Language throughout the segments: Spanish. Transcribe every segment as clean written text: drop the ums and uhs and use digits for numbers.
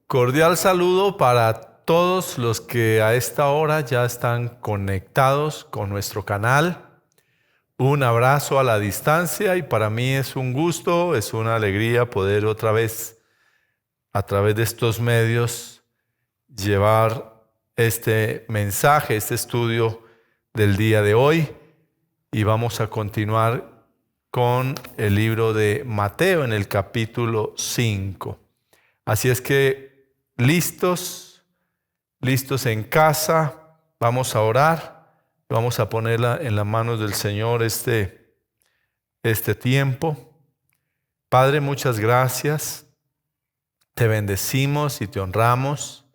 Cordial saludo para todos los que a esta hora ya están conectados con nuestro canal. Un abrazo a la distancia y para mí es un gusto, es una alegría poder otra vez a través de estos medios llevar este mensaje, este estudio del día de hoy, y vamos a continuar con el libro de Mateo en el capítulo 5. Así es que listos en casa, vamos a orar, vamos a ponerla en las manos del Señor este tiempo. Padre, muchas gracias, te bendecimos y te honramos.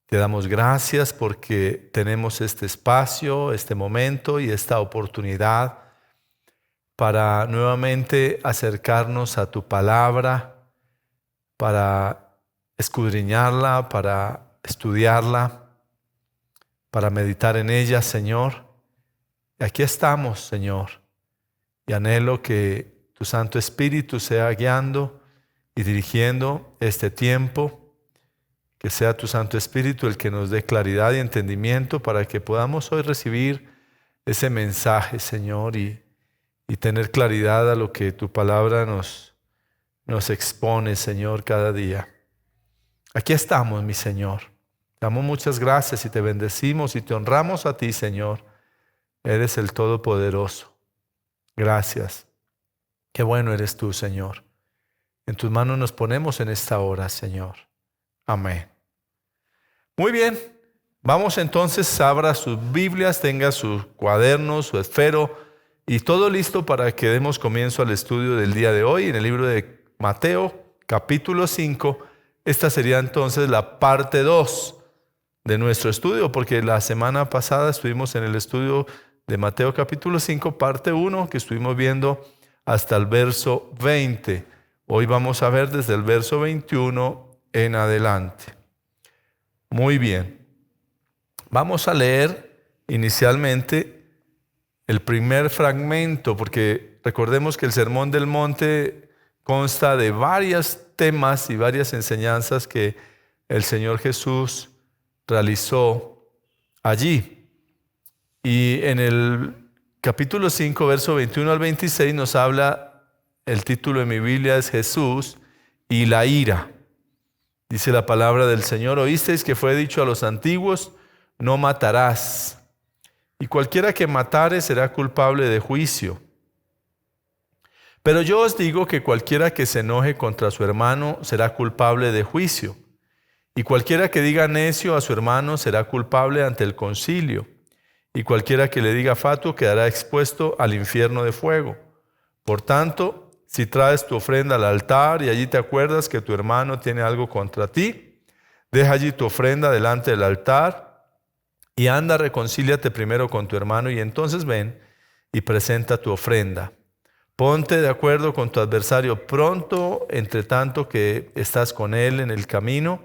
Te damos gracias porque tenemos este espacio, este momento y esta oportunidad para nuevamente acercarnos a tu palabra, para escudriñarla, para estudiarla, para meditar en ella, Señor. Y aquí estamos, Señor, y anhelo que tu Santo Espíritu sea guiando y dirigiendo este tiempo. Que sea tu Santo Espíritu el que nos dé claridad y entendimiento para que podamos hoy recibir ese mensaje, Señor, y tener claridad a lo que tu palabra nos expone, Señor, cada día. Aquí estamos, mi Señor. Te damos muchas gracias y te bendecimos y te honramos a ti, Señor. Eres el Todopoderoso. Gracias. Qué bueno eres tú, Señor. En tus manos nos ponemos en esta hora, Señor. Amén. Muy bien, vamos entonces, abra sus Biblias, tenga sus cuadernos, su esfero y todo listo para que demos comienzo al estudio del día de hoy en el libro de Mateo, capítulo 5. Esta sería entonces la parte 2 de nuestro estudio, porque la semana pasada estuvimos en el estudio de Mateo capítulo 5, parte 1, que estuvimos viendo hasta el verso 20. Hoy vamos a ver desde el verso 21 en adelante. Muy bien. Vamos a leer inicialmente el primer fragmento, porque recordemos que el Sermón del Monte consta de varios temas y varias enseñanzas que el Señor Jesús realizó allí. Y en el capítulo 5, verso 21 al 26 nos habla, el título de mi Biblia es Jesús y la ira. Dice la palabra del Señor: oísteis que fue dicho a los antiguos, no matarás, y cualquiera que matare será culpable de juicio. Pero yo os digo que cualquiera que se enoje contra su hermano será culpable de juicio, y cualquiera que diga necio a su hermano será culpable ante el concilio, y cualquiera que le diga fatuo quedará expuesto al infierno de fuego. Por tanto, si traes tu ofrenda al altar y allí te acuerdas que tu hermano tiene algo contra ti, deja allí tu ofrenda delante del altar y anda, reconcíliate primero con tu hermano y entonces ven y presenta tu ofrenda. Ponte de acuerdo con tu adversario pronto, entre tanto que estás con él en el camino.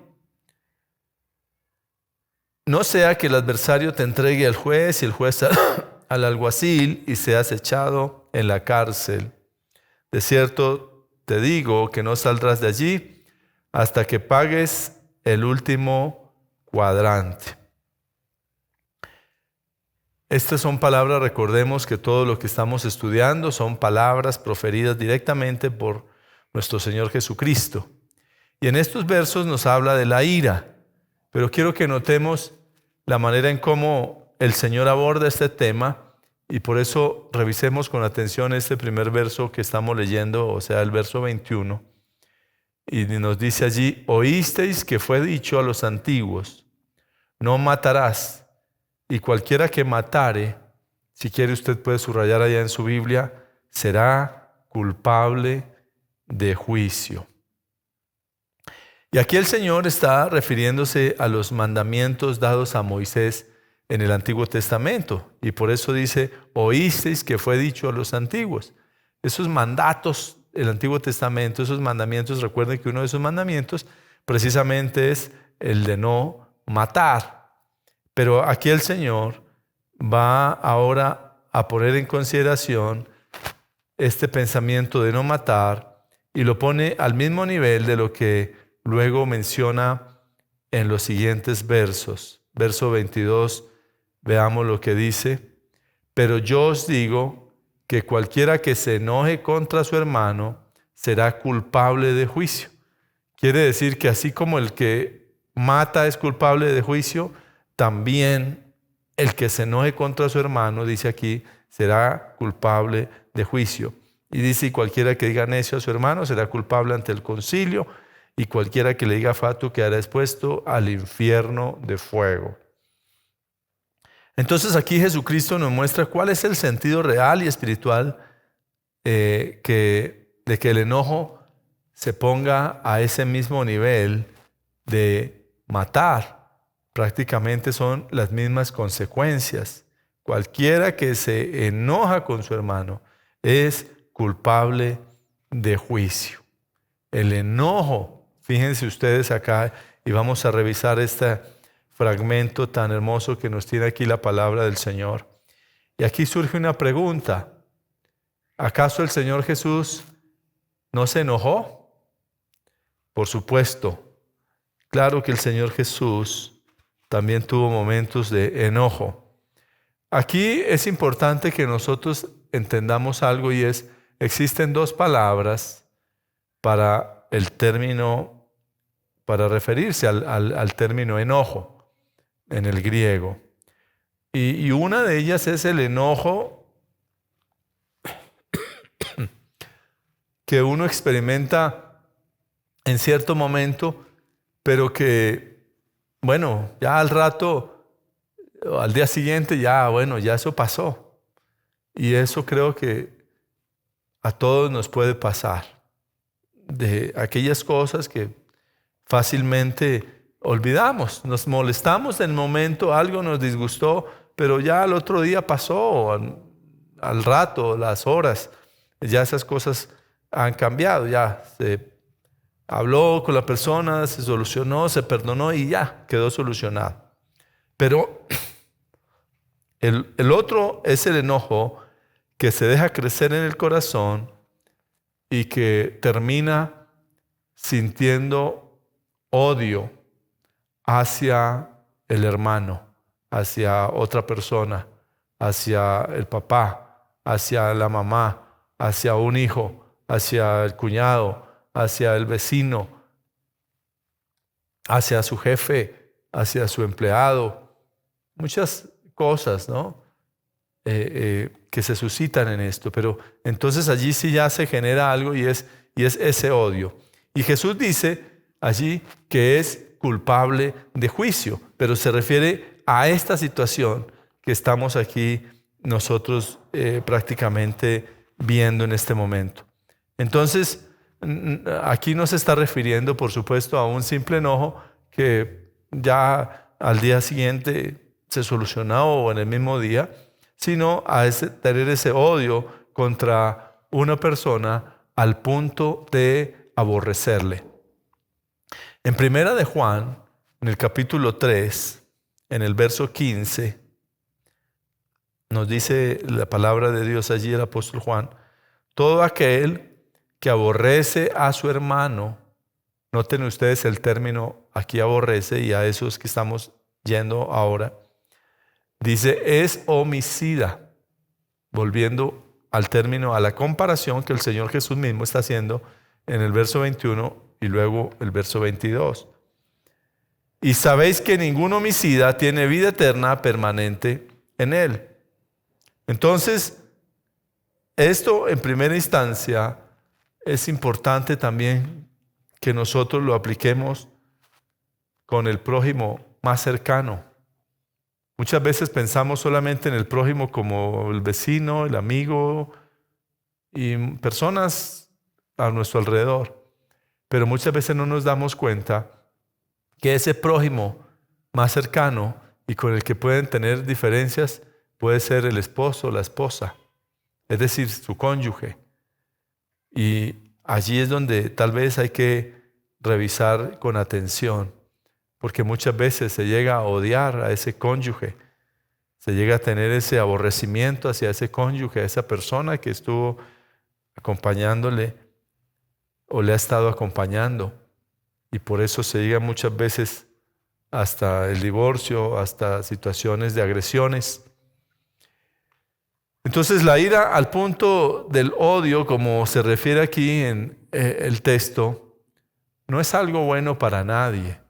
No sea que el adversario te entregue al juez y el juez al alguacil y seas echado en la cárcel. De cierto te digo que no saldrás de allí hasta que pagues el último cuadrante. Estas son palabras, recordemos que todo lo que estamos estudiando son palabras proferidas directamente por nuestro Señor Jesucristo. Y en estos versos nos habla de la ira, pero quiero que notemos la manera en cómo el Señor aborda este tema. Y por eso revisemos con atención este primer verso que estamos leyendo, o sea, el verso 21. Y nos dice allí: oísteis que fue dicho a los antiguos, no matarás, y cualquiera que matare, si quiere usted puede subrayar allá en su Biblia, será culpable de juicio. Y aquí el Señor está refiriéndose a los mandamientos dados a Moisés en el Antiguo Testamento, y por eso dice: oísteis que fue dicho a los antiguos. Esos mandatos del Antiguo Testamento, esos mandamientos, recuerden que uno de esos mandamientos precisamente es el de no matar. Pero aquí el Señor va ahora a poner en consideración este pensamiento de no matar y lo pone al mismo nivel de lo que luego menciona en los siguientes versos. Verso 22, veamos lo que dice. Pero yo os digo que cualquiera que se enoje contra su hermano será culpable de juicio. Quiere decir que así como el que mata es culpable de juicio, también el que se enoje contra su hermano, dice aquí, será culpable de juicio. Y dice, y cualquiera que diga necio a su hermano será culpable ante el concilio, y cualquiera que le diga fatuo quedará expuesto al infierno de fuego. Entonces aquí Jesucristo nos muestra cuál es el sentido real y espiritual de que el enojo se ponga a ese mismo nivel de matar. Prácticamente son las mismas consecuencias. Cualquiera que se enoja con su hermano es culpable de juicio. El enojo, fíjense ustedes acá, y vamos a revisar este fragmento tan hermoso que nos tiene aquí la palabra del Señor. Y aquí surge una pregunta. ¿Acaso el Señor Jesús no se enojó? Por supuesto. Claro que el Señor Jesús también tuvo momentos de enojo. Aquí es importante que nosotros entendamos algo, y es, existen dos palabras para el término, para referirse al término enojo en el griego. Y una de ellas es el enojo que uno experimenta en cierto momento, pero que, bueno, ya al rato, al día siguiente, ya eso pasó. Y eso creo que a todos nos puede pasar. De aquellas cosas que fácilmente olvidamos, nos molestamos en el momento, algo nos disgustó, pero ya al otro día pasó, al rato, las horas, ya esas cosas han cambiado, ya se habló con la persona, se solucionó, se perdonó y ya quedó solucionado. Pero el otro es el enojo que se deja crecer en el corazón y que termina sintiendo odio hacia el hermano, hacia otra persona, hacia el papá, hacia la mamá, hacia un hijo, hacia el cuñado, hacia el vecino, hacia su jefe, hacia su empleado. Muchas cosas, ¿no? Que se suscitan en esto, pero entonces allí sí ya se genera algo y es ese odio. Y Jesús dice allí que es culpable de juicio, pero se refiere a esta situación que estamos aquí nosotros prácticamente viendo en este momento. Entonces, aquí no se está refiriendo, por supuesto, a un simple enojo que ya al día siguiente se solucionó o en el mismo día, sino a tener ese odio contra una persona al punto de aborrecerle. En Primera de Juan, en el capítulo 3, en el verso 15, nos dice la palabra de Dios allí el apóstol Juan: todo aquel que aborrece a su hermano, noten ustedes el término aquí aborrece, y a esos que estamos yendo ahora, dice es homicida, volviendo al término, a la comparación que el Señor Jesús mismo está haciendo en el verso 21 y luego el verso 22. Y sabéis que ningún homicida tiene vida eterna permanente en él. Entonces, esto en primera instancia es importante también que nosotros lo apliquemos con el prójimo más cercano. Muchas veces pensamos solamente en el prójimo como el vecino, el amigo y personas a nuestro alrededor. Pero muchas veces no nos damos cuenta que ese prójimo más cercano y con el que pueden tener diferencias puede ser el esposo o la esposa, es decir, su cónyuge. Y allí es donde tal vez hay que revisar con atención, porque muchas veces se llega a odiar a ese cónyuge, se llega a tener ese aborrecimiento hacia ese cónyuge, a esa persona que estuvo acompañándole o le ha estado acompañando. y por eso se llega muchas veces hasta el divorcio, hasta situaciones de agresiones. Entonces la ira al punto del odio, como se refiere aquí en el texto, no es algo bueno para nadie.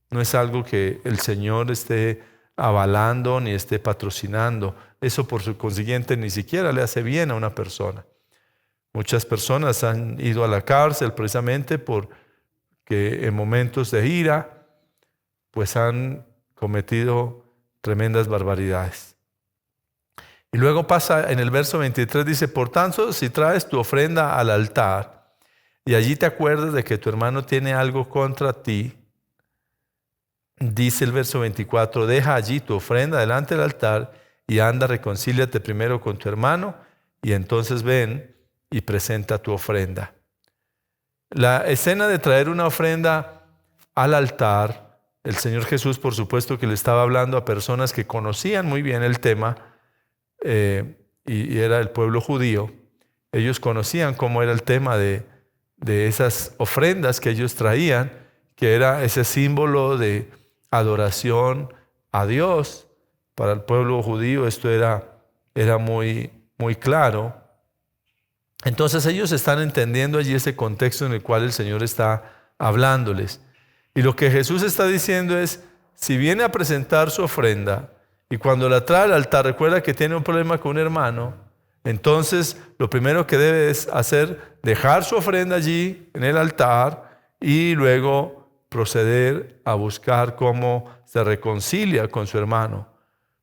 No es algo que el Señor esté avalando ni esté patrocinando. Eso por su consiguiente ni siquiera le hace bien a una persona. Muchas personas han ido a la cárcel precisamente porque en momentos de ira pues han cometido tremendas barbaridades. Y luego pasa en el verso 23, dice: por tanto, si traes tu ofrenda al altar y allí te acuerdas de que tu hermano tiene algo contra ti, dice el verso 24, deja allí tu ofrenda delante del altar y anda, reconcíliate primero con tu hermano y entonces ven y presenta tu ofrenda. La escena de traer una ofrenda al altar, el Señor Jesús por supuesto que le estaba hablando a personas que conocían muy bien el tema, y era el pueblo judío. Ellos conocían cómo era el tema de esas ofrendas que ellos traían, que era ese símbolo de adoración a Dios. Para el pueblo judío esto era muy, muy claro. Entonces ellos están entendiendo allí ese contexto en el cual el Señor está hablándoles. Y lo que Jesús está diciendo es, si viene a presentar su ofrenda y cuando la trae al altar recuerda que tiene un problema con un hermano, entonces lo primero que debe es hacer, dejar su ofrenda allí en el altar y luego proceder a buscar cómo se reconcilia con su hermano.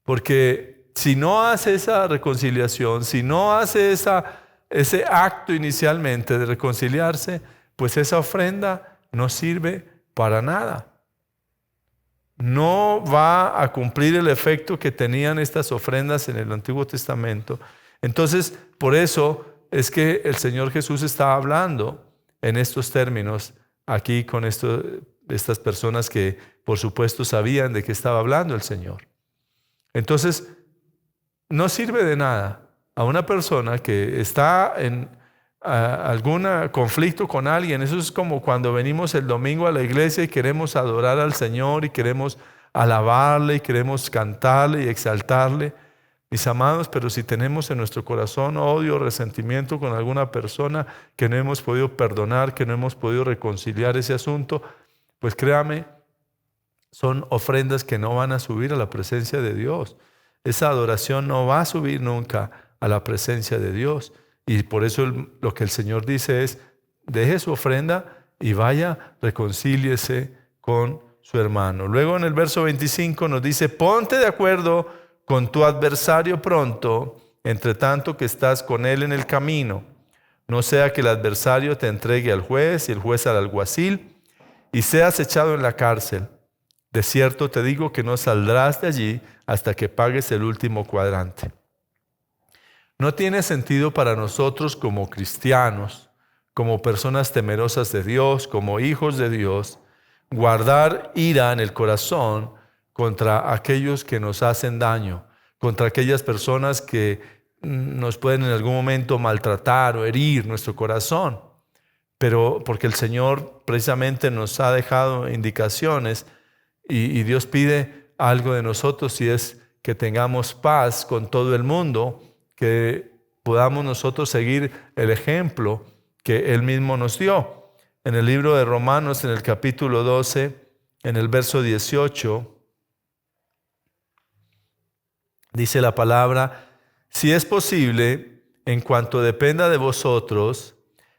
Porque si no hace esa reconciliación, si no hace ese acto inicialmente de reconciliarse, pues esa ofrenda no sirve para nada. No va a cumplir el efecto que tenían estas ofrendas en el Antiguo Testamento. Entonces, por eso es que el Señor Jesús está hablando en estos términos aquí con estas personas que por supuesto sabían de qué estaba hablando el Señor. Entonces, no sirve de nada a una persona que está en algún conflicto con alguien. Eso es como cuando venimos el domingo a la iglesia y queremos adorar al Señor y queremos alabarle y queremos cantarle y exaltarle. Mis amados, pero si tenemos en nuestro corazón odio, resentimiento con alguna persona que no hemos podido perdonar, que no hemos podido reconciliar ese asunto, pues créame, son ofrendas que no van a subir a la presencia de Dios. Esa adoración no va a subir nunca a la presencia de Dios. Y por eso lo que el Señor dice es, deje su ofrenda y vaya, reconcíliese con su hermano. Luego en el verso 25 nos dice, ponte de acuerdo con tu adversario pronto, entre tanto que estás con él en el camino. No sea que el adversario te entregue al juez y el juez al alguacil y seas echado en la cárcel. De cierto te digo que no saldrás de allí hasta que pagues el último cuadrante. No tiene sentido para nosotros como cristianos, como personas temerosas de Dios, como hijos de Dios, guardar ira en el corazón contra aquellos que nos hacen daño, contra aquellas personas que nos pueden en algún momento maltratar o herir nuestro corazón. Pero porque el Señor precisamente nos ha dejado indicaciones y Dios pide algo de nosotros y es que tengamos paz con todo el mundo, que podamos nosotros seguir el ejemplo que Él mismo nos dio. En el libro de Romanos, en el capítulo 12, en el verso 18, dice la palabra, si es posible, en cuanto dependa de vosotros,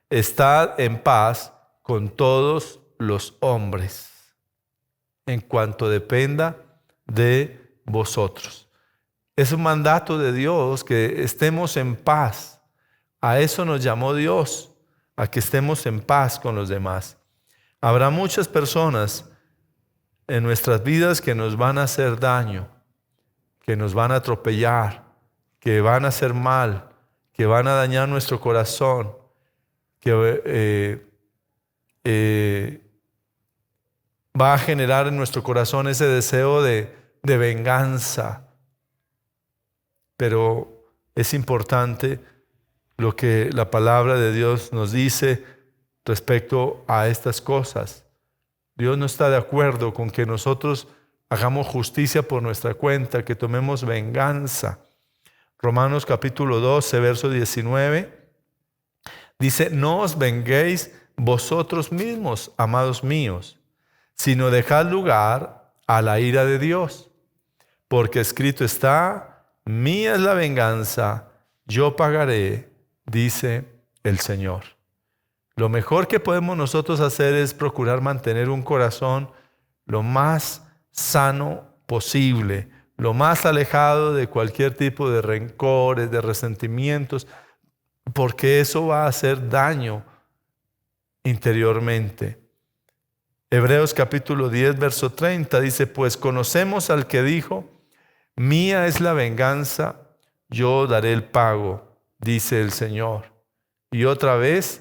estad en paz con todos los hombres. En cuanto dependa de vosotros. Es un mandato de Dios que estemos en paz. A eso nos llamó Dios, a que estemos en paz con los demás. Habrá muchas personas en nuestras vidas que nos van a hacer daño, que nos van a atropellar, que van a hacer mal, que van a dañar nuestro corazón, que va a generar en nuestro corazón ese deseo de venganza. Pero es importante lo que la palabra de Dios nos dice respecto a estas cosas. Dios no está de acuerdo con que nosotros hagamos justicia por nuestra cuenta, que tomemos venganza. Romanos capítulo 12, verso 19, dice: no os venguéis vosotros mismos, amados míos, sino dejad lugar a la ira de Dios. Porque escrito está: mía es la venganza, yo pagaré, dice el Señor. Lo mejor que podemos nosotros hacer es procurar mantener un corazón lo más sano posible, lo más alejado de cualquier tipo de rencores, de resentimientos, porque eso va a hacer daño interiormente. Hebreos capítulo 10, verso 30 dice: pues conocemos al que dijo: mía es la venganza, yo daré el pago, dice el Señor. Y otra vez,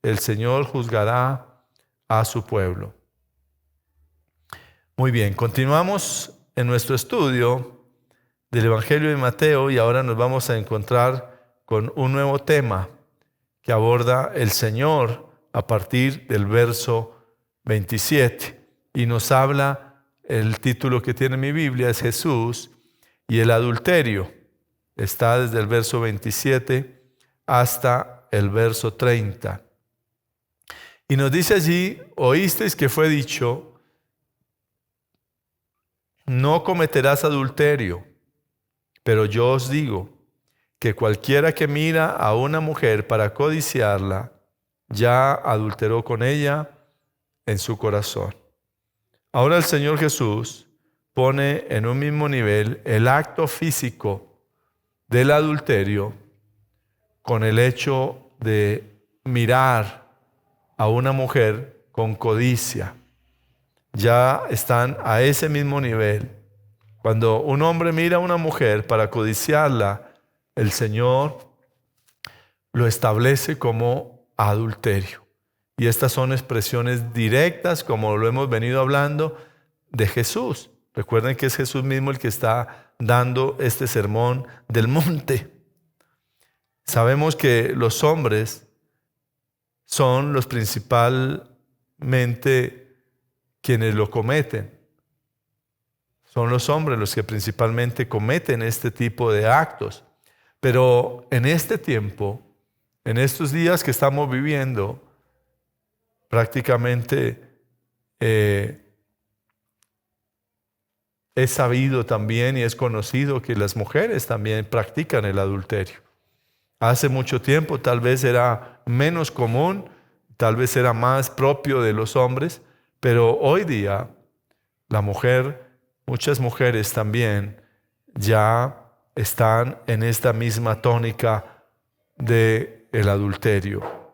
el Señor juzgará a su pueblo. Muy bien, continuamos en nuestro estudio del Evangelio de Mateo y ahora nos vamos a encontrar con un nuevo tema que aborda el Señor a partir del verso 27. Y nos habla, el título que tiene mi Biblia es Jesús y el adulterio. Está desde el verso 27 hasta el verso 30. Y nos dice allí: oísteis que fue dicho: no cometerás adulterio. Pero yo os digo que cualquiera que mira a una mujer para codiciarla, ya adulteró con ella en su corazón. Ahora el Señor Jesús pone en un mismo nivel el acto físico del adulterio con el hecho de mirar a una mujer con codicia. Ya están a ese mismo nivel. Cuando un hombre mira a una mujer para codiciarla, el Señor lo establece como adulterio. Y estas son expresiones directas, como lo hemos venido hablando, de Jesús. Recuerden que es Jesús mismo el que está dando este sermón del monte. Sabemos que los hombres son los principalmente quienes lo cometen. Son los hombres los que principalmente cometen este tipo de actos. Pero en este tiempo, en estos días que estamos viviendo, prácticamente es sabido también y es conocido que las mujeres también practican el adulterio. Hace mucho tiempo tal vez era menos común, tal vez era más propio de los hombres, pero hoy día la mujer, muchas mujeres también ya están en esta misma tónica del adulterio.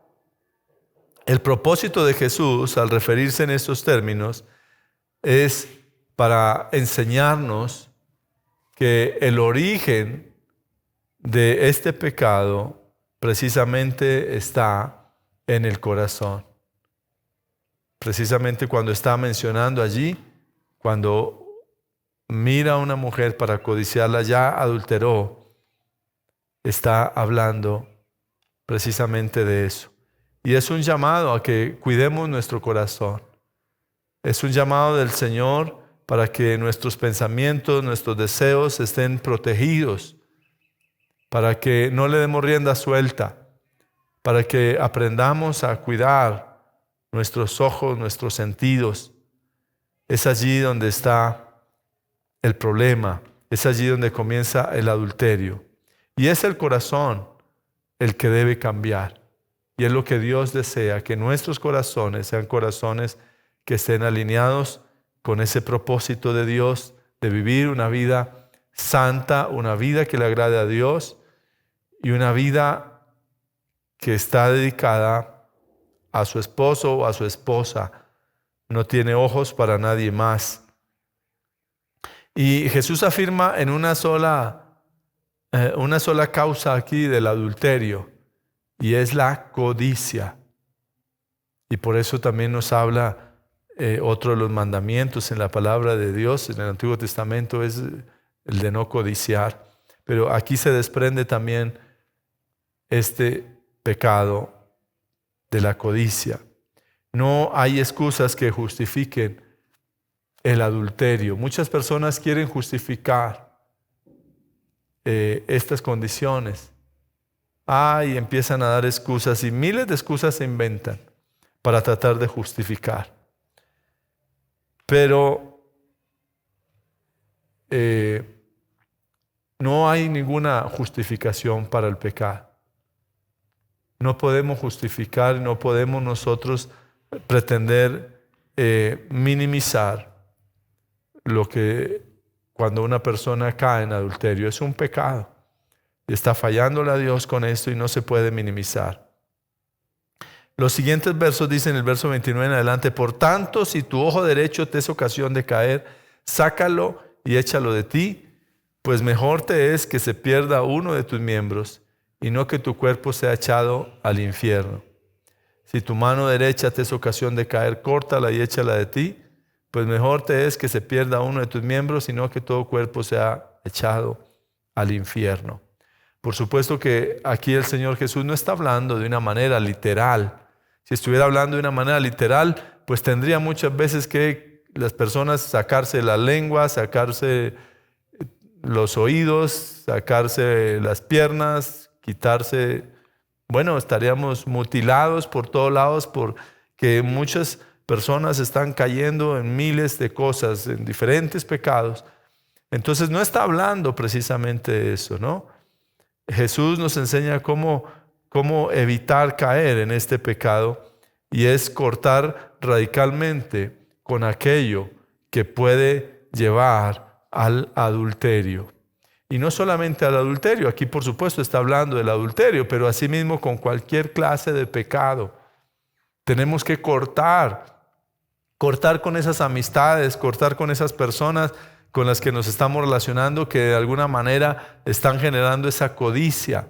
El propósito de Jesús al referirse en estos términos es para enseñarnos que el origen de este pecado precisamente está en el corazón. Precisamente cuando está mencionando allí, cuando mira a una mujer para codiciarla, ya adulteró, está hablando precisamente de eso. Y es un llamado a que cuidemos nuestro corazón. Es un llamado del Señor para que nuestros pensamientos, nuestros deseos estén protegidos, para que no le demos rienda suelta, para que aprendamos a cuidar nuestros ojos, nuestros sentidos. Es allí donde está el problema, es allí donde comienza el adulterio. Y es el corazón el que debe cambiar. Y es lo que Dios desea, que nuestros corazones sean corazones que estén alineados con ese propósito de Dios de vivir una vida santa, una vida que le agrade a Dios y una vida que está dedicada a su esposo o a su esposa. No tiene ojos para nadie más. Y Jesús afirma en una sola causa aquí del adulterio, y es la codicia. Y por eso también nos habla otro de los mandamientos en la palabra de Dios, en el Antiguo Testamento, es el de no codiciar. Pero aquí se desprende también este pecado de la codicia. No hay excusas que justifiquen el adulterio. Muchas personas quieren justificar estas condiciones. Y empiezan a dar excusas y miles de excusas se inventan para tratar de justificar. Pero no hay ninguna justificación para el pecado. No podemos justificar, no podemos nosotros pretender minimizar lo que cuando una persona cae en adulterio es un pecado. Está fallándole a Dios con esto y no se puede minimizar. Los siguientes versos dicen, el verso 29 en adelante: por tanto, si tu ojo derecho te es ocasión de caer, sácalo y échalo de ti, pues mejor te es que se pierda uno de tus miembros y no que tu cuerpo sea echado al infierno. Si tu mano derecha te es ocasión de caer, córtala y échala de ti, pues mejor te es que se pierda uno de tus miembros y no que todo cuerpo sea echado al infierno. Por supuesto que aquí el Señor Jesús no está hablando de una manera literal. Si estuviera hablando de una manera literal, pues tendría muchas veces que las personas sacarse la lengua, sacarse los oídos, sacarse las piernas, quitarse. Bueno, estaríamos mutilados por todos lados porque muchas personas están cayendo en miles de cosas, en diferentes pecados. Entonces no está hablando precisamente de eso, ¿no? Jesús nos enseña cómo evitar caer en este pecado, y es cortar radicalmente con aquello que puede llevar al adulterio. Y no solamente al adulterio, aquí por supuesto está hablando del adulterio, pero asimismo con cualquier clase de pecado. Tenemos que cortar con esas amistades, cortar con esas personas con las que nos estamos relacionando, que de alguna manera están generando esa codicia.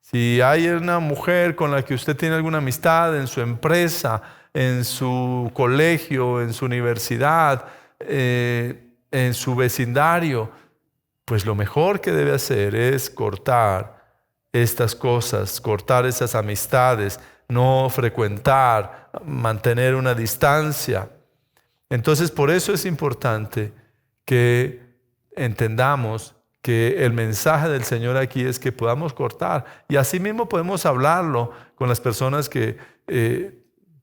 Si hay una mujer con la que usted tiene alguna amistad en su empresa, en su colegio, en su universidad, en su vecindario, pues lo mejor que debe hacer es cortar estas cosas, cortar esas amistades, no frecuentar, mantener una distancia. Entonces, por eso es importante que entendamos que el mensaje del Señor aquí es que podamos cortar, y así mismo podemos hablarlo con las personas que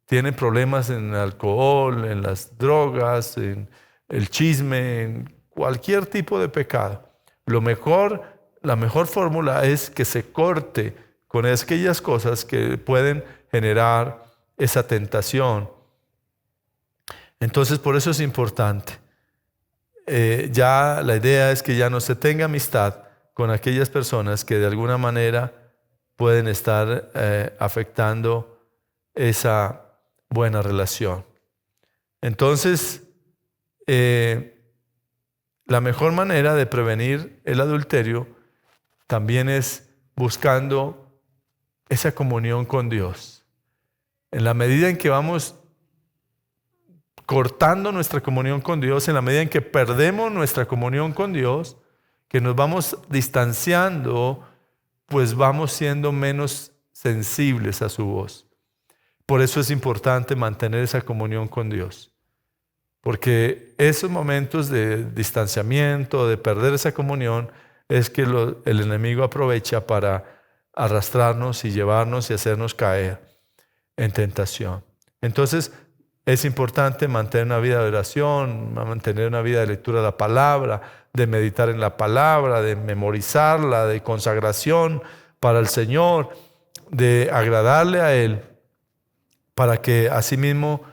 tienen problemas en el alcohol, en las drogas, en el chisme, en cualquier tipo de pecado. La mejor fórmula es que se corte con aquellas cosas que pueden generar esa tentación. Entonces, por eso es importante. Ya la idea es que ya no se tenga amistad con aquellas personas que de alguna manera pueden estar afectando esa buena relación. Entonces, la mejor manera de prevenir el adulterio también es buscando esa comunión con Dios. En la medida en que vamos cortando nuestra comunión con Dios, en la medida en que perdemos nuestra comunión con Dios, que nos vamos distanciando, pues vamos siendo menos sensibles a su voz. Por eso es importante mantener esa comunión con Dios, porque esos momentos de distanciamiento, de perder esa comunión, es que el enemigo aprovecha para arrastrarnos y llevarnos y hacernos caer en tentación. Entonces, es importante mantener una vida de oración, mantener una vida de lectura de la palabra, de meditar en la palabra, de memorizarla, de consagración para el Señor, de agradarle a Él, para que asimismo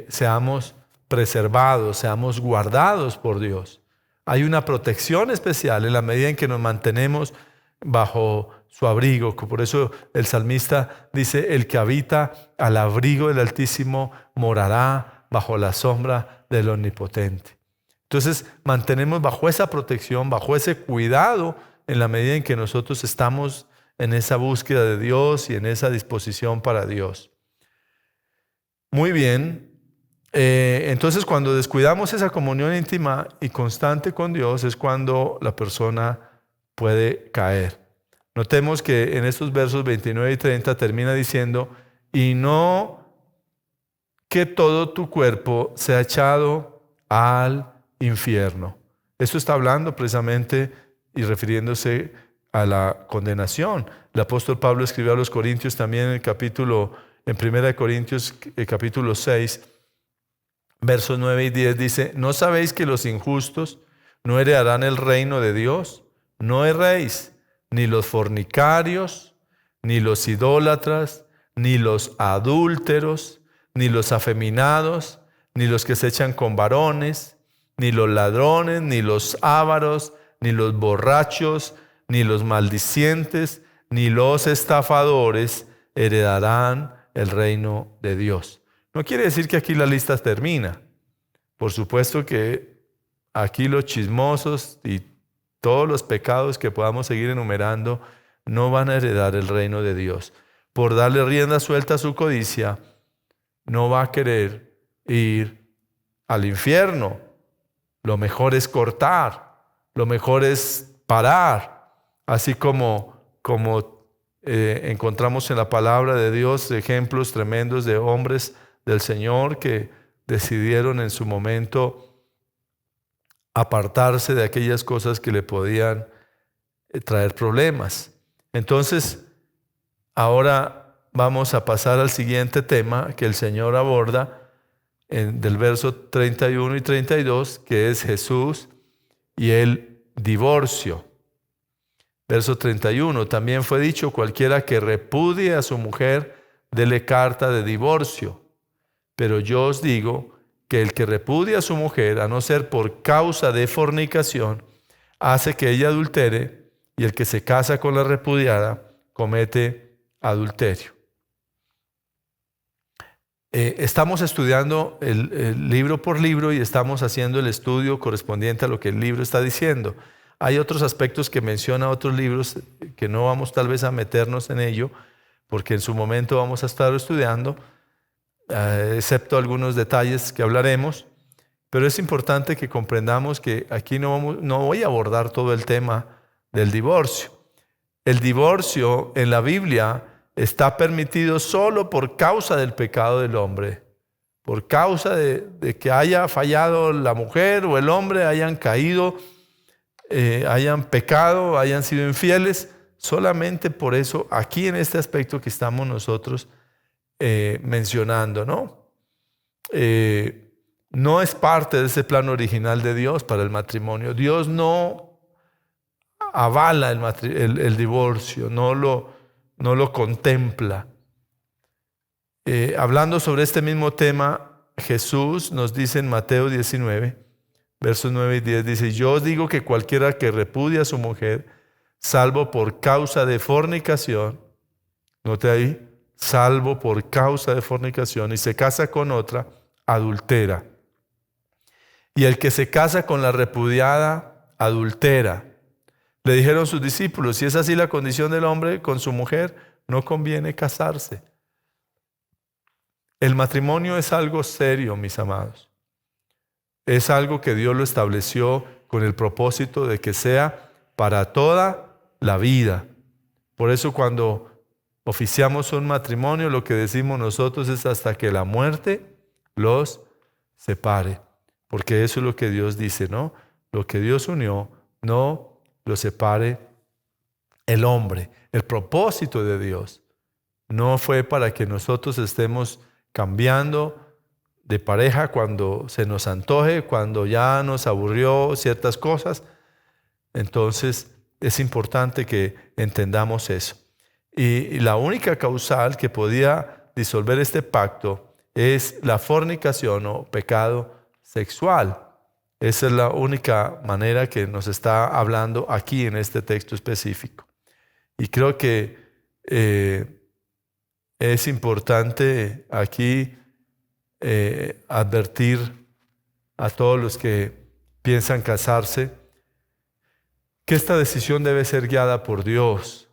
seamos preservados, seamos guardados por Dios. Hay una protección especial en la medida en que nos mantenemos bajo su abrigo. Por eso el salmista dice: el que habita al abrigo del Altísimo morará bajo la sombra del Omnipotente. Entonces mantenemos bajo esa protección, bajo ese cuidado, en la medida en que nosotros estamos en esa búsqueda de Dios y en esa disposición para Dios. Muy bien. Entonces, cuando descuidamos esa comunión íntima y constante con Dios, es cuando la persona puede caer. Notemos que en estos versos 29 y 30 termina diciendo: y no que todo tu cuerpo sea echado al infierno. Esto está hablando precisamente y refiriéndose a la condenación. El apóstol Pablo escribió a los Corintios también en 1 Corintios capítulo 6, versos 9 y 10 dice: ¿no sabéis que los injustos no heredarán el reino de Dios? No erréis, ni los fornicarios, ni los idólatras, ni los adúlteros, ni los afeminados, ni los que se echan con varones, ni los ladrones, ni los ávaros, ni los borrachos, ni los maldicientes, ni los estafadores heredarán el reino de Dios. No quiere decir que aquí la lista termina. Por supuesto que aquí los chismosos y todos los pecados que podamos seguir enumerando no van a heredar el reino de Dios. Por darle rienda suelta a su codicia, no va a querer ir al infierno. Lo mejor es cortar, lo mejor es parar, así como encontramos en la palabra de Dios ejemplos tremendos de hombres del Señor que decidieron en su momento apartarse de aquellas cosas que le podían traer problemas. Entonces, ahora vamos a pasar al siguiente tema que el Señor aborda del verso 31 y 32, que es Jesús y el divorcio. Verso 31, también fue dicho: cualquiera que repudie a su mujer, dele carta de divorcio. Pero yo os digo que el que repudia a su mujer, a no ser por causa de fornicación, hace que ella adultere, y el que se casa con la repudiada comete adulterio. Estamos estudiando el libro por libro y estamos haciendo el estudio correspondiente a lo que el libro está diciendo. Hay otros aspectos que menciona otros libros que no vamos tal vez a meternos en ello, porque en su momento vamos a estar estudiando, excepto algunos detalles que hablaremos. Pero es importante que comprendamos que aquí no voy a abordar todo el tema del divorcio. El divorcio en la Biblia está permitido solo por causa del pecado del hombre. Por causa de que haya fallado la mujer o el hombre, hayan caído, hayan pecado, hayan sido infieles. Solamente por eso, aquí en este aspecto que estamos nosotros mencionando, ¿no? No es parte de ese plan original de Dios para el matrimonio. Dios no avala el divorcio, no lo contempla. Hablando sobre este mismo tema, Jesús nos dice en Mateo 19, versos 9 y 10, dice: yo os digo que cualquiera que repudia a su mujer, salvo por causa de fornicación, note ahí, salvo por causa de fornicación, y se casa con otra, adultera. Y el que se casa con la repudiada, adultera. Le dijeron sus discípulos: si es así la condición del hombre con su mujer, no conviene casarse. El matrimonio es algo serio, mis amados. Es algo que Dios lo estableció con el propósito de que sea para toda la vida. Por eso cuando oficiamos un matrimonio, lo que decimos nosotros es: hasta que la muerte los separe. Porque eso es lo que Dios dice, ¿no? Lo que Dios unió, no lo separe el hombre. El propósito de Dios no fue para que nosotros estemos cambiando de pareja cuando se nos antoje, cuando ya nos aburrió ciertas cosas. Entonces es importante que entendamos eso. Y la única causal que podía disolver este pacto es la fornicación o pecado sexual. Esa es la única manera que nos está hablando aquí en este texto específico. Y creo que es importante aquí advertir a todos los que piensan casarse que esta decisión debe ser guiada por Dios,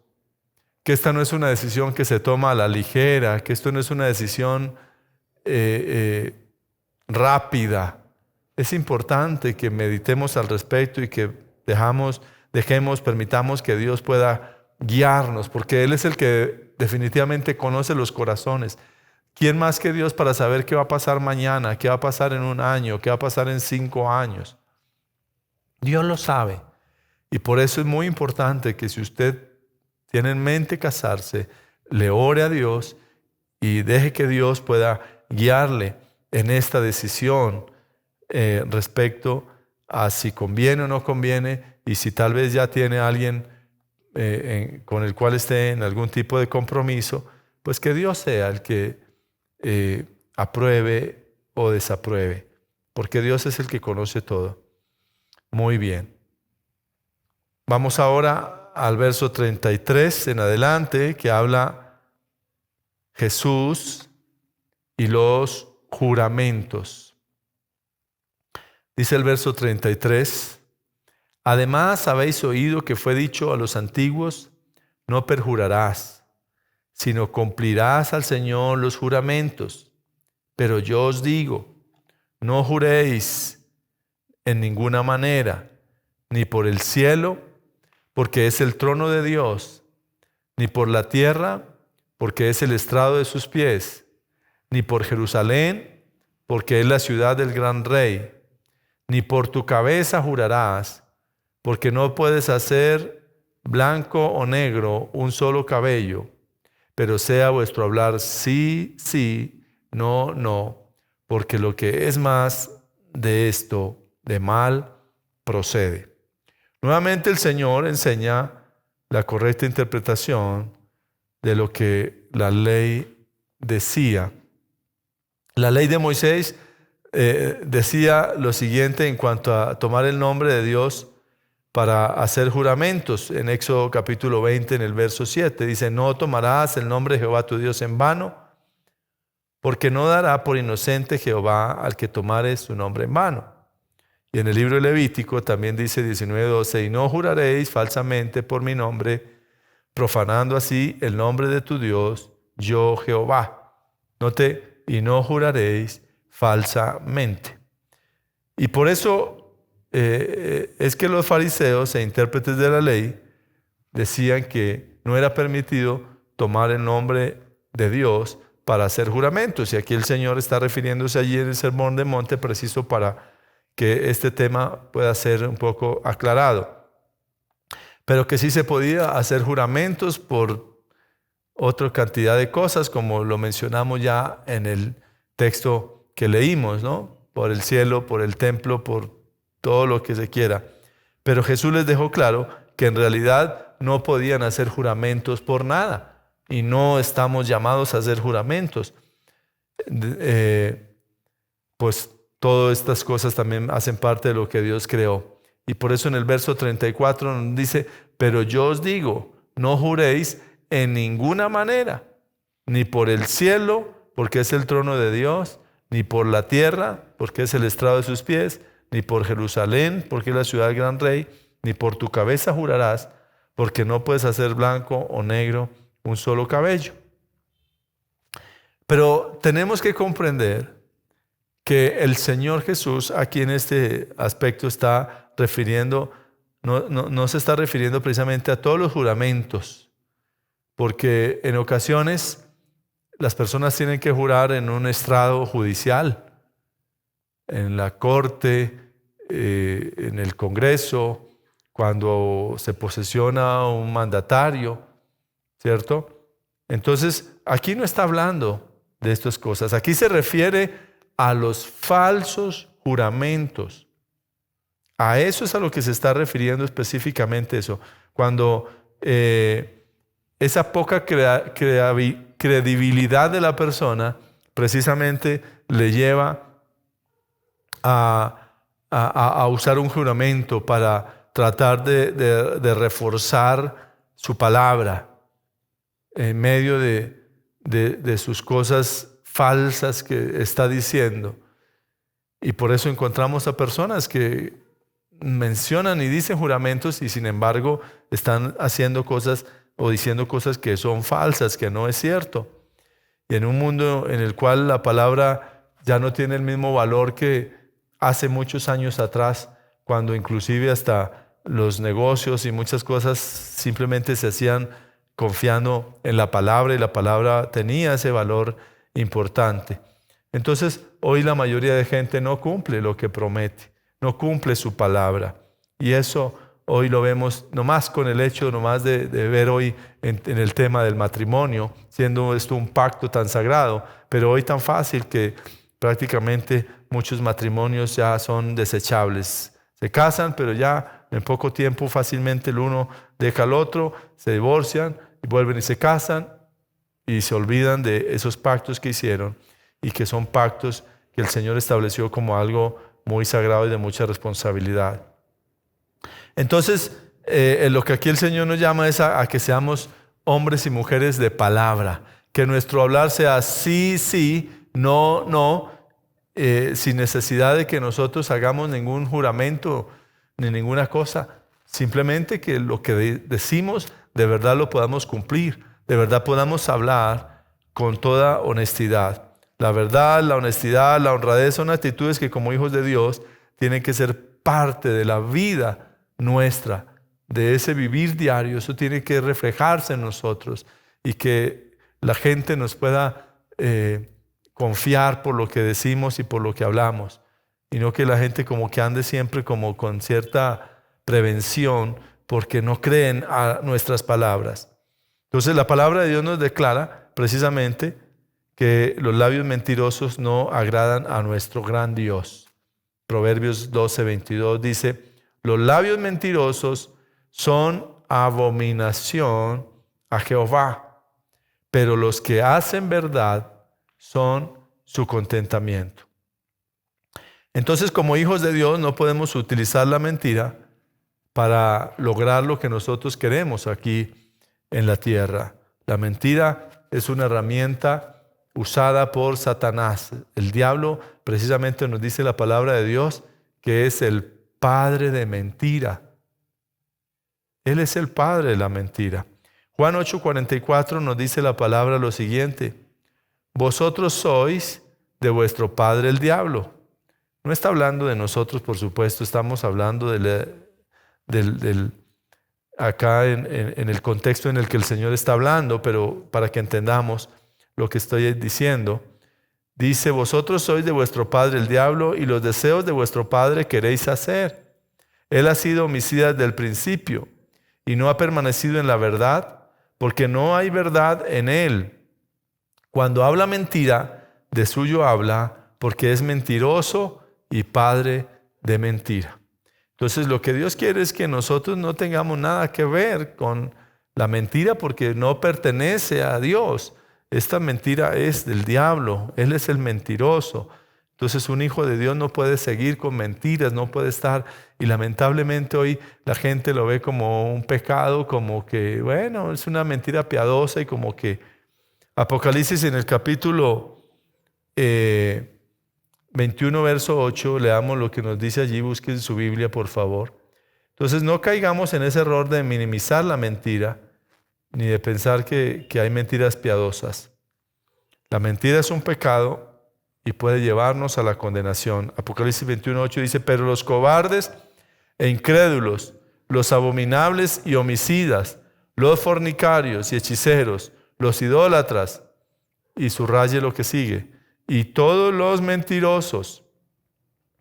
que esta no es una decisión que se toma a la ligera, que esto no es una decisión rápida. Es importante que meditemos al respecto y que permitamos que Dios pueda guiarnos, porque Él es el que definitivamente conoce los corazones. ¿Quién más que Dios para saber qué va a pasar mañana, qué va a pasar en un año, qué va a pasar en 5 años? Dios lo sabe. Y por eso es muy importante que si usted tiene en mente casarse, le ore a Dios y deje que Dios pueda guiarle en esta decisión respecto a si conviene o no conviene, y si tal vez ya tiene a alguien con el cual esté en algún tipo de compromiso, pues que Dios sea el que apruebe o desapruebe, porque Dios es el que conoce todo. Muy bien. Vamos ahora al verso 33 en adelante, que habla Jesús y los juramentos. Dice el verso 33, además habéis oído que fue dicho a los antiguos, no perjurarás, sino cumplirás al Señor los juramentos. Pero yo os digo, no juréis en ninguna manera, ni por el cielo, porque es el trono de Dios, ni por la tierra, porque es el estrado de sus pies, ni por Jerusalén, porque es la ciudad del gran rey, ni por tu cabeza jurarás, porque no puedes hacer blanco o negro un solo cabello, pero sea vuestro hablar sí, sí, no, no, porque lo que es más de esto, de mal, procede. Nuevamente el Señor enseña la correcta interpretación de lo que la ley decía. La ley de Moisés decía lo siguiente en cuanto a tomar el nombre de Dios para hacer juramentos. En Éxodo capítulo 20, en el verso 7, dice, no tomarás el nombre de Jehová tu Dios en vano, porque no dará por inocente Jehová al que tomare su nombre en vano. Y en el libro de Levítico también dice 19:12, y no juraréis falsamente por mi nombre, profanando así el nombre de tu Dios, yo Jehová. Note, y no juraréis falsamente. Y por eso es que los fariseos e intérpretes de la ley decían que no era permitido tomar el nombre de Dios para hacer juramentos. Y aquí el Señor está refiriéndose allí en el Sermón del Monte preciso para que este tema pueda ser un poco aclarado. Pero que sí se podía hacer juramentos por otra cantidad de cosas, como lo mencionamos ya en el texto que leímos, ¿no? Por el cielo, por el templo, por todo lo que se quiera. Pero Jesús les dejó claro que en realidad no podían hacer juramentos por nada, y no estamos llamados a hacer juramentos. Pues todas estas cosas también hacen parte de lo que Dios creó. Y por eso en el verso 34 nos dice, pero yo os digo, no juréis en ninguna manera, ni por el cielo, porque es el trono de Dios, ni por la tierra, porque es el estrado de sus pies, ni por Jerusalén, porque es la ciudad del gran rey, ni por tu cabeza jurarás, porque no puedes hacer blanco o negro un solo cabello. Pero tenemos que comprender que el Señor Jesús aquí en este aspecto está refiriendo, no se está refiriendo precisamente a todos los juramentos, porque en ocasiones las personas tienen que jurar en un estrado judicial, en la corte, en el Congreso, cuando se posesiona un mandatario, ¿cierto? Entonces, aquí no está hablando de estas cosas, aquí se refiere a los falsos juramentos. A eso es a lo que se está refiriendo específicamente eso. Cuando esa poca credibilidad de la persona precisamente le lleva a usar un juramento para tratar de reforzar su palabra en medio de sus cosas falsas que está diciendo. Y por eso encontramos a personas que mencionan y dicen juramentos y sin embargo están haciendo cosas o diciendo cosas que son falsas, que no es cierto. Y en un mundo en el cual la palabra ya no tiene el mismo valor que hace muchos años atrás, cuando inclusive hasta los negocios y muchas cosas simplemente se hacían confiando en la palabra y la palabra tenía ese valor importante. Entonces, hoy la mayoría de gente no cumple lo que promete, no cumple su palabra. Y eso hoy lo vemos nomás con el hecho nomás de ver hoy en el tema del matrimonio, siendo esto un pacto tan sagrado, pero hoy tan fácil que prácticamente muchos matrimonios ya son desechables. Se casan, pero ya en poco tiempo fácilmente el uno deja al otro, se divorcian y vuelven y se casan y se olvidan de esos pactos que hicieron y que son pactos que el Señor estableció como algo muy sagrado y de mucha responsabilidad. Entonces, lo que aquí el Señor nos llama es a que seamos hombres y mujeres de palabra, que nuestro hablar sea sí, sí, no, no, sin necesidad de que nosotros hagamos ningún juramento ni ninguna cosa, simplemente que lo que decimos de verdad lo podamos cumplir, de verdad podamos hablar con toda honestidad. La verdad, la honestidad, la honradez son actitudes que como hijos de Dios tienen que ser parte de la vida nuestra, de ese vivir diario. Eso tiene que reflejarse en nosotros y que la gente nos pueda confiar por lo que decimos y por lo que hablamos, y no que la gente como que ande siempre como con cierta prevención porque no creen a nuestras palabras. Entonces la palabra de Dios nos declara precisamente que los labios mentirosos no agradan a nuestro gran Dios. Proverbios 12:22 dice: los labios mentirosos son abominación a Jehová, pero los que hacen verdad son su contentamiento. Entonces, como hijos de Dios, no podemos utilizar la mentira para lograr lo que nosotros queremos aquí en la tierra. La mentira es una herramienta usada por Satanás. El diablo precisamente nos dice la palabra de Dios que es el padre de mentira. Él es el padre de la mentira. Juan 8:44 nos dice la palabra lo siguiente: vosotros sois de vuestro padre el diablo. No está hablando de nosotros, por supuesto, estamos hablando acá en el contexto en el que el Señor está hablando, pero para que entendamos lo que estoy diciendo. Dice: vosotros sois de vuestro padre el diablo, y los deseos de vuestro padre queréis hacer. Él ha sido homicida desde el principio y no ha permanecido en la verdad, porque no hay verdad en él. Cuando habla mentira, de suyo habla, porque es mentiroso y padre de mentira. Entonces lo que Dios quiere es que nosotros no tengamos nada que ver con la mentira, porque no pertenece a Dios. Esta mentira es del diablo, él es el mentiroso. Entonces un hijo de Dios no puede seguir con mentiras, no puede estar, y lamentablemente hoy la gente lo ve como un pecado, como que bueno, es una mentira piadosa, y como que Apocalipsis en el capítulo 21 verso 8, leamos lo que nos dice allí, busquen su Biblia por favor. Entonces no caigamos en ese error de minimizar la mentira, ni de pensar que hay mentiras piadosas. La mentira es un pecado y puede llevarnos a la condenación. Apocalipsis 21:8 dice: pero los cobardes e incrédulos, los abominables y homicidas, los fornicarios y hechiceros, los idólatras, y subraye lo que sigue, y todos los mentirosos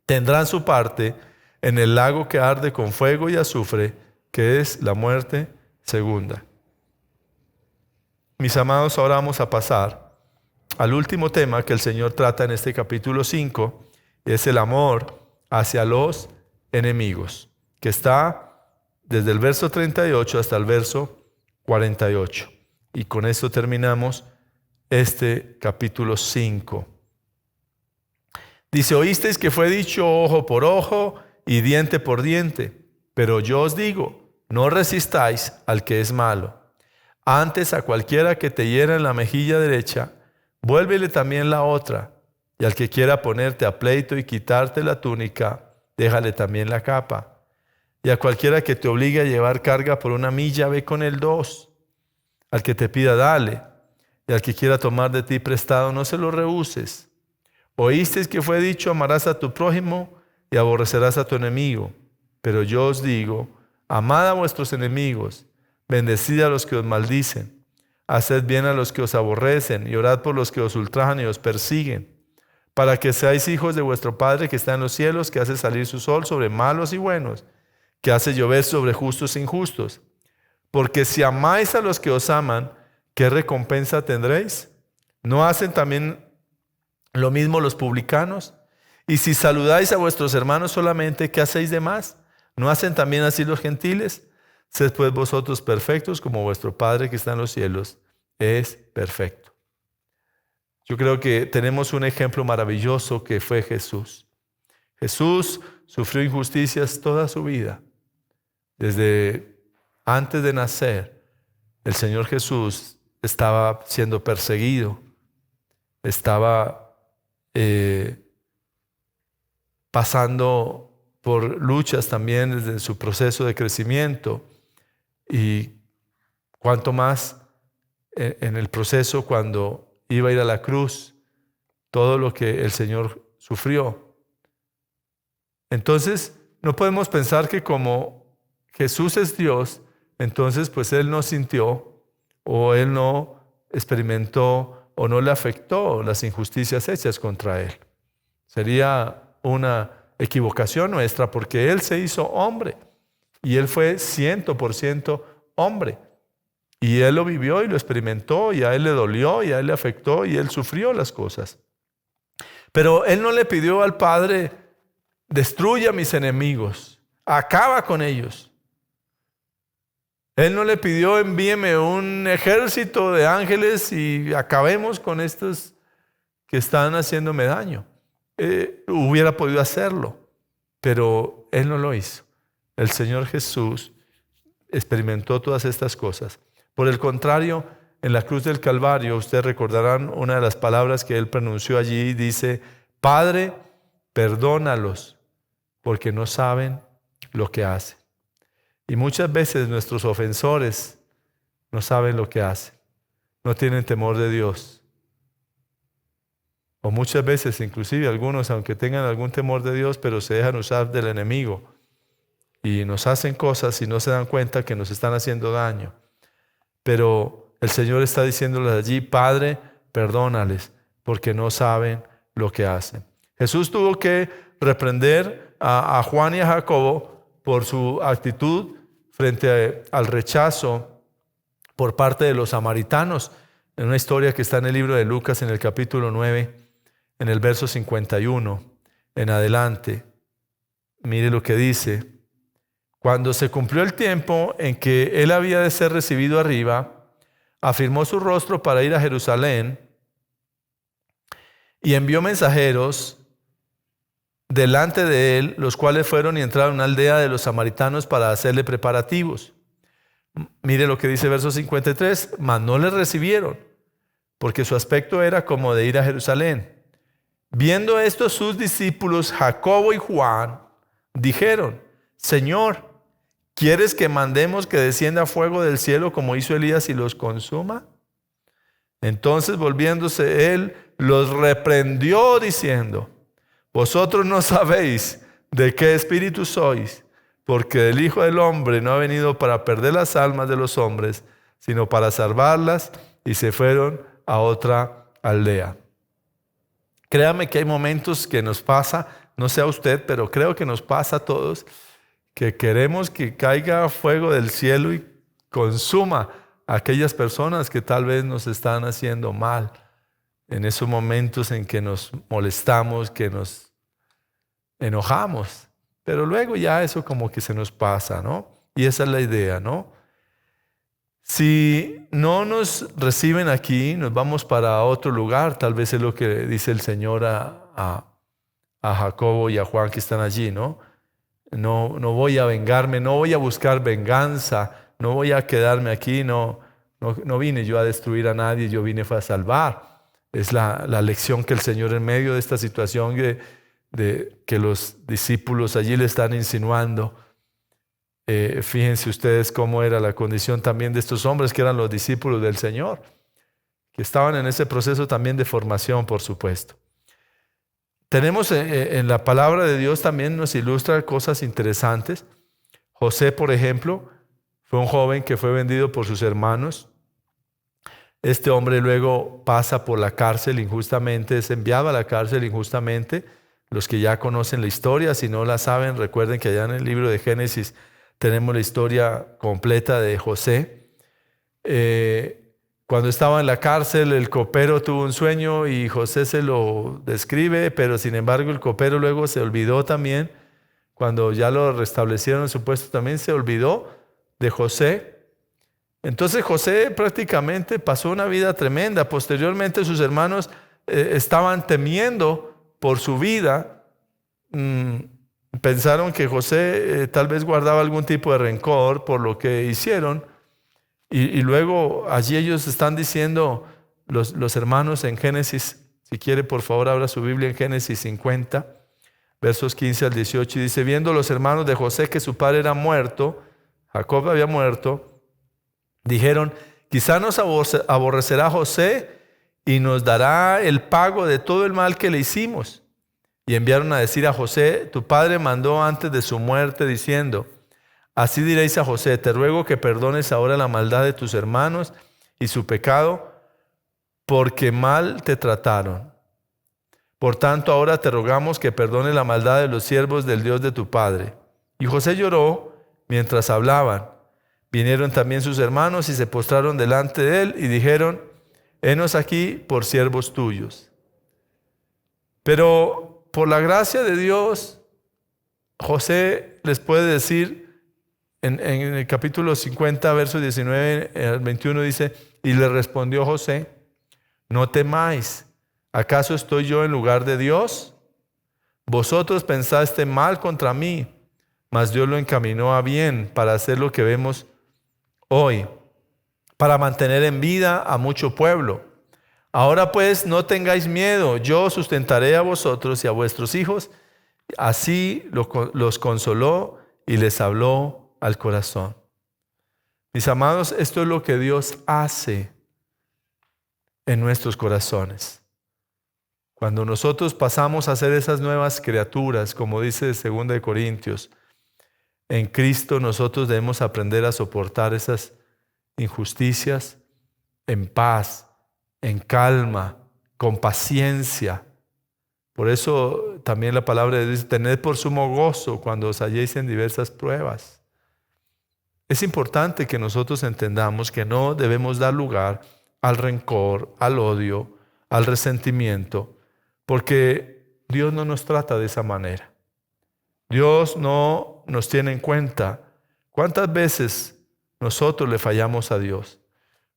tendrán su parte en el lago que arde con fuego y azufre, que es la muerte segunda. Mis amados, ahora vamos a pasar al último tema que el Señor trata en este capítulo 5, es el amor hacia los enemigos, que está desde el verso 38 hasta el verso 48. Y con esto terminamos este capítulo 5. Dice: oísteis que fue dicho ojo por ojo y diente por diente, pero yo os digo, no resistáis al que es malo. Antes a cualquiera que te hiera en la mejilla derecha, vuélvele también la otra, y al que quiera ponerte a pleito y quitarte la túnica, déjale también la capa. Y a cualquiera que te obligue a llevar carga por 1 milla, ve con él 2. Al que te pida, dale, y al que quiera tomar de ti prestado, no se lo rehuses. Oísteis que fue dicho: amarás a tu prójimo y aborrecerás a tu enemigo. Pero yo os digo, amad a vuestros enemigos, bendecid a los que os maldicen, haced bien a los que os aborrecen y orad por los que os ultrajan y os persiguen, para que seáis hijos de vuestro Padre que está en los cielos, que hace salir su sol sobre malos y buenos, que hace llover sobre justos e injustos. Porque si amáis a los que os aman, ¿qué recompensa tendréis? ¿No hacen también lo mismo los publicanos? Y si saludáis a vuestros hermanos solamente, ¿qué hacéis de más? ¿No hacen también así los gentiles? Sed pues vosotros perfectos, como vuestro Padre que está en los cielos es perfecto. Yo creo que tenemos un ejemplo maravilloso que fue Jesús. Jesús sufrió injusticias toda su vida. Desde antes de nacer, el Señor Jesús estaba siendo perseguido, estaba pasando por luchas también desde su proceso de crecimiento, y cuanto más en el proceso cuando iba a ir a la cruz, todo lo que el Señor sufrió. Entonces no podemos pensar que como Jesús es Dios, entonces pues Él no sintió o Él no experimentó o no le afectó las injusticias hechas contra Él. Sería una equivocación nuestra, porque Él se hizo hombre y Él fue 100% hombre, y Él lo vivió y lo experimentó, y a Él le dolió y a Él le afectó y Él sufrió las cosas. Pero Él no le pidió al Padre: destruye a mis enemigos, acaba con ellos. Él no le pidió: envíeme un ejército de ángeles y acabemos con estos que están haciéndome daño. Hubiera podido hacerlo, pero Él no lo hizo. El Señor Jesús experimentó todas estas cosas. Por el contrario, en la cruz del Calvario, ustedes recordarán una de las palabras que Él pronunció allí. Dice: Padre, perdónalos, porque no saben lo que hacen. Y muchas veces nuestros ofensores no saben lo que hacen, no tienen temor de Dios. O muchas veces, inclusive algunos, aunque tengan algún temor de Dios, pero se dejan usar del enemigo y nos hacen cosas y no se dan cuenta que nos están haciendo daño. Pero el Señor está diciéndoles allí: Padre, perdónales, porque no saben lo que hacen. Jesús tuvo que reprender a Juan y a Jacobo por su actitud frente al rechazo por parte de los samaritanos, en una historia que está en el libro de Lucas, en el capítulo 9, en el verso 51 en adelante. Mire lo que dice: cuando se cumplió el tiempo en que él había de ser recibido arriba, afirmó su rostro para ir a Jerusalén y envió mensajeros delante de él, los cuales fueron y entraron a una aldea de los samaritanos para hacerle preparativos. Mire lo que dice verso 53: mas no le recibieron, porque su aspecto era como de ir a Jerusalén. Viendo esto, sus discípulos Jacobo y Juan dijeron: Señor, ¿quieres que mandemos que descienda fuego del cielo como hizo Elías y los consuma? Entonces, volviéndose él, los reprendió diciendo: vosotros no sabéis de qué espíritu sois, porque el Hijo del Hombre no ha venido para perder las almas de los hombres, sino para salvarlas. Y se fueron a otra aldea. Créame que hay momentos que nos pasa, no sé a usted, pero creo que nos pasa a todos, que queremos que caiga fuego del cielo y consuma a aquellas personas que tal vez nos están haciendo mal. En esos momentos en que nos molestamos, que nos enojamos, pero luego ya eso como que se nos pasa, ¿no? Y esa es la idea, ¿no? Si no nos reciben aquí, nos vamos para otro lugar. Tal vez es lo que dice el Señor a Jacobo y a Juan que están allí, ¿no? No voy a vengarme, no voy a buscar venganza, no voy a quedarme aquí, no vine yo a destruir a nadie, yo vine fue a salvar. Es la lección que el Señor, en medio de esta situación que los discípulos allí le están insinuando. Fíjense ustedes cómo era la condición también de estos hombres que eran los discípulos del Señor, que estaban en ese proceso también de formación, por supuesto. Tenemos en la palabra de Dios también nos ilustra cosas interesantes. José, por ejemplo, fue un joven que fue vendido por sus hermanos Este hombre luego pasa por la cárcel injustamente, es enviado a la cárcel injustamente. Los que ya conocen la historia, si no la saben, recuerden que allá en el libro de Génesis tenemos la historia completa de José. Cuando estaba en la cárcel, el copero tuvo un sueño y José se lo describe, pero sin embargo el copero luego se olvidó también. Cuando ya lo restablecieron en su puesto, también se olvidó de José. Entonces José prácticamente pasó una vida tremenda. Posteriormente sus hermanos estaban temiendo por su vida. Pensaron que José tal vez guardaba algún tipo de rencor por lo que hicieron. Y luego allí ellos están diciendo, los hermanos en Génesis, si quiere por favor abra su Biblia en Génesis 50, versos 15 al 18, y dice: viendo los hermanos de José que su padre era muerto, Jacob había muerto, dijeron: quizá nos aborrecerá José y nos dará el pago de todo el mal que le hicimos. Y enviaron a decir a José: tu padre mandó antes de su muerte diciendo: así diréis a José, te ruego que perdones ahora la maldad de tus hermanos y su pecado, porque mal te trataron. Por tanto, ahora te rogamos que perdones la maldad de los siervos del Dios de tu padre. Y José lloró mientras hablaban. Vinieron también sus hermanos y se postraron delante de él y dijeron: henos aquí por siervos tuyos. Pero por la gracia de Dios, José les puede decir, en el capítulo 50, verso 19 al 21 dice: y le respondió José: no temáis, ¿acaso estoy yo en lugar de Dios? Vosotros pensaste mal contra mí, mas Dios lo encaminó a bien para hacer lo que vemos hoy, para mantener en vida a mucho pueblo. Ahora pues no tengáis miedo, yo sustentaré a vosotros y a vuestros hijos. Así los consoló y les habló al corazón. Mis amados, esto es lo que Dios hace en nuestros corazones. Cuando nosotros pasamos a ser esas nuevas criaturas, como dice 2 Corintios, en Cristo nosotros debemos aprender a soportar esas injusticias en paz, en calma, con paciencia. Por eso también la palabra de Dios dice: tened por sumo gozo cuando os halléis en diversas pruebas. Es importante que nosotros entendamos que no debemos dar lugar al rencor, al odio, al resentimiento, porque Dios no nos trata de esa manera. Dios no nos tiene en cuenta. ¿Cuántas veces nosotros le fallamos a Dios?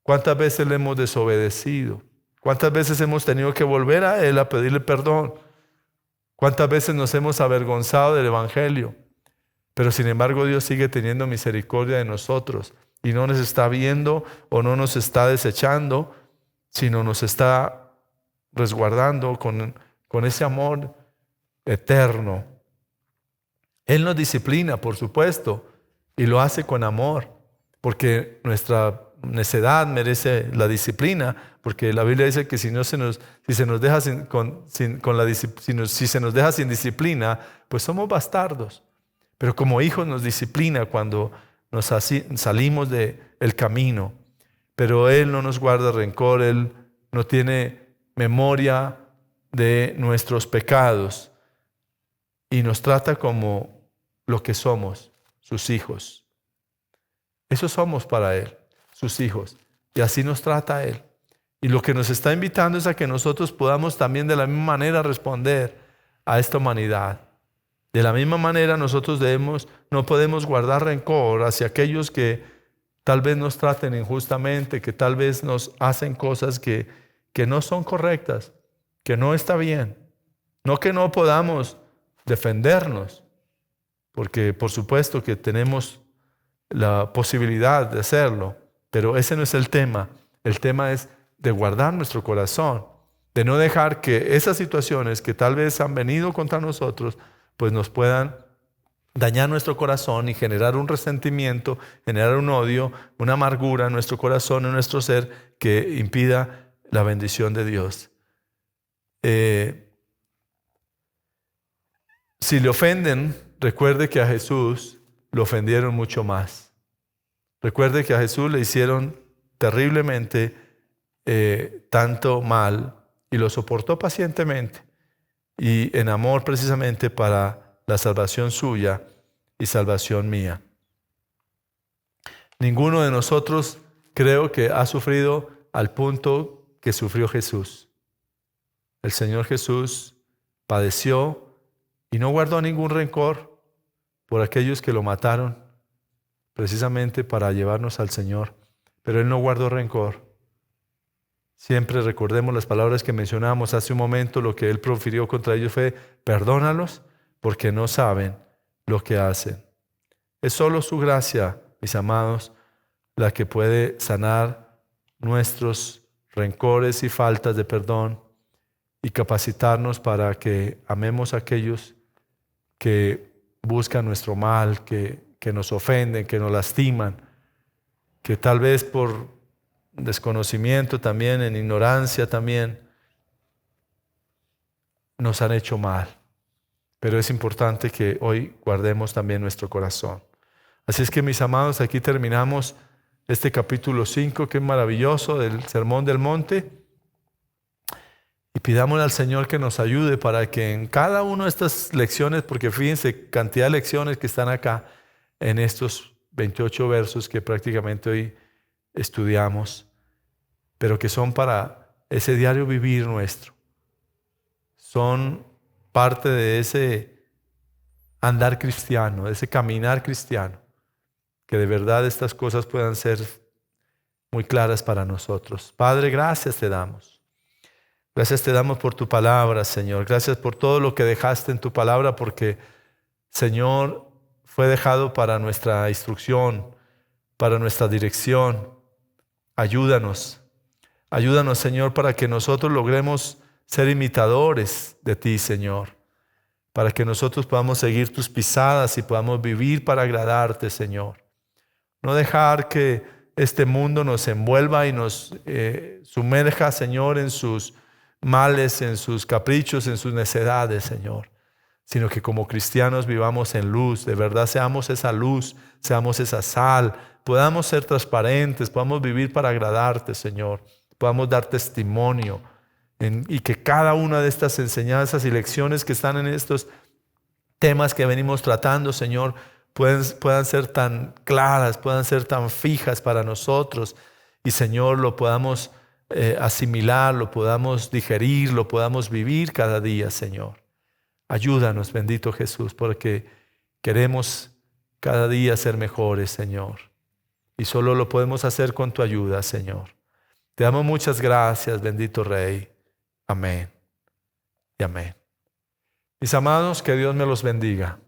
¿Cuántas veces le hemos desobedecido? ¿Cuántas veces hemos tenido que volver a Él a pedirle perdón? ¿Cuántas veces nos hemos avergonzado del Evangelio? Pero sin embargo Dios sigue teniendo misericordia de nosotros y no nos está viendo o no nos está desechando, sino nos está resguardando con ese amor eterno. Él nos disciplina, por supuesto, y lo hace con amor, porque nuestra necedad merece la disciplina, porque la Biblia dice que si se nos deja sin disciplina, pues somos bastardos. Pero como hijos nos disciplina cuando salimos del camino. Pero Él no nos guarda rencor, Él no tiene memoria de nuestros pecados y nos trata como lo que somos, sus hijos. Eso somos para Él, sus hijos. Y así nos trata Él. Y lo que nos está invitando es a que nosotros podamos también de la misma manera responder a esta humanidad. De la misma manera nosotros no podemos guardar rencor hacia aquellos que tal vez nos traten injustamente, que tal vez nos hacen cosas que no son correctas, que no está bien. No que no podamos defendernos, porque por supuesto que tenemos la posibilidad de hacerlo, pero ese no es el tema. El tema es de guardar nuestro corazón, de no dejar que esas situaciones que tal vez han venido contra nosotros pues nos puedan dañar nuestro corazón y generar un resentimiento, generar un odio, una amargura en nuestro corazón, en nuestro ser, que impida la bendición de Dios. Si le ofenden, recuerde que a Jesús lo ofendieron mucho más. Recuerde que a Jesús le hicieron terriblemente tanto mal y lo soportó pacientemente y en amor precisamente para la salvación suya y salvación mía. Ninguno de nosotros creo que ha sufrido al punto que sufrió Jesús. El Señor Jesús padeció y no guardó ningún rencor por aquellos que lo mataron, precisamente para llevarnos al Señor. Pero Él no guardó rencor. Siempre recordemos las palabras que mencionamos hace un momento. Lo que Él profirió contra ellos fue: perdónalos porque no saben lo que hacen. Es solo su gracia, mis amados, la que puede sanar nuestros rencores y faltas de perdón y capacitarnos para que amemos a aquellos que buscan nuestro mal, que nos ofenden, que nos lastiman, que tal vez por desconocimiento también, en ignorancia también, nos han hecho mal. Pero es importante que hoy guardemos también nuestro corazón. Así es que, mis amados, aquí terminamos este capítulo 5, que es maravilloso, del Sermón del Monte. Y pidámosle al Señor que nos ayude para que en cada una de estas lecciones, porque fíjense, cantidad de lecciones que están acá en estos 28 versos que prácticamente hoy estudiamos, pero que son para ese diario vivir nuestro. Son parte de ese andar cristiano, de ese caminar cristiano, que de verdad estas cosas puedan ser muy claras para nosotros. Padre, gracias te damos. Gracias te damos por tu palabra, Señor. Gracias por todo lo que dejaste en tu palabra, porque, Señor, fue dejado para nuestra instrucción, para nuestra dirección. Ayúdanos. Ayúdanos, Señor, para que nosotros logremos ser imitadores de ti, Señor. Para que nosotros podamos seguir tus pisadas y podamos vivir para agradarte, Señor. No dejar que este mundo nos envuelva y nos sumerja, Señor, en sus males, en sus caprichos, en sus necedades, Señor. Sino que como cristianos vivamos en luz, de verdad seamos esa luz, seamos esa sal, podamos ser transparentes, podamos vivir para agradarte, Señor. Podamos dar testimonio y que cada una de estas enseñanzas y lecciones que están en estos temas que venimos tratando, Señor, puedan ser tan claras, puedan ser tan fijas para nosotros y, Señor, lo podamos asimilar, lo podamos digerir, lo podamos vivir cada día, Señor. Ayúdanos, bendito Jesús, porque queremos cada día ser mejores, Señor. Y solo lo podemos hacer con tu ayuda, Señor. Te damos muchas gracias, bendito Rey. Amén y amén. Mis amados, que Dios me los bendiga.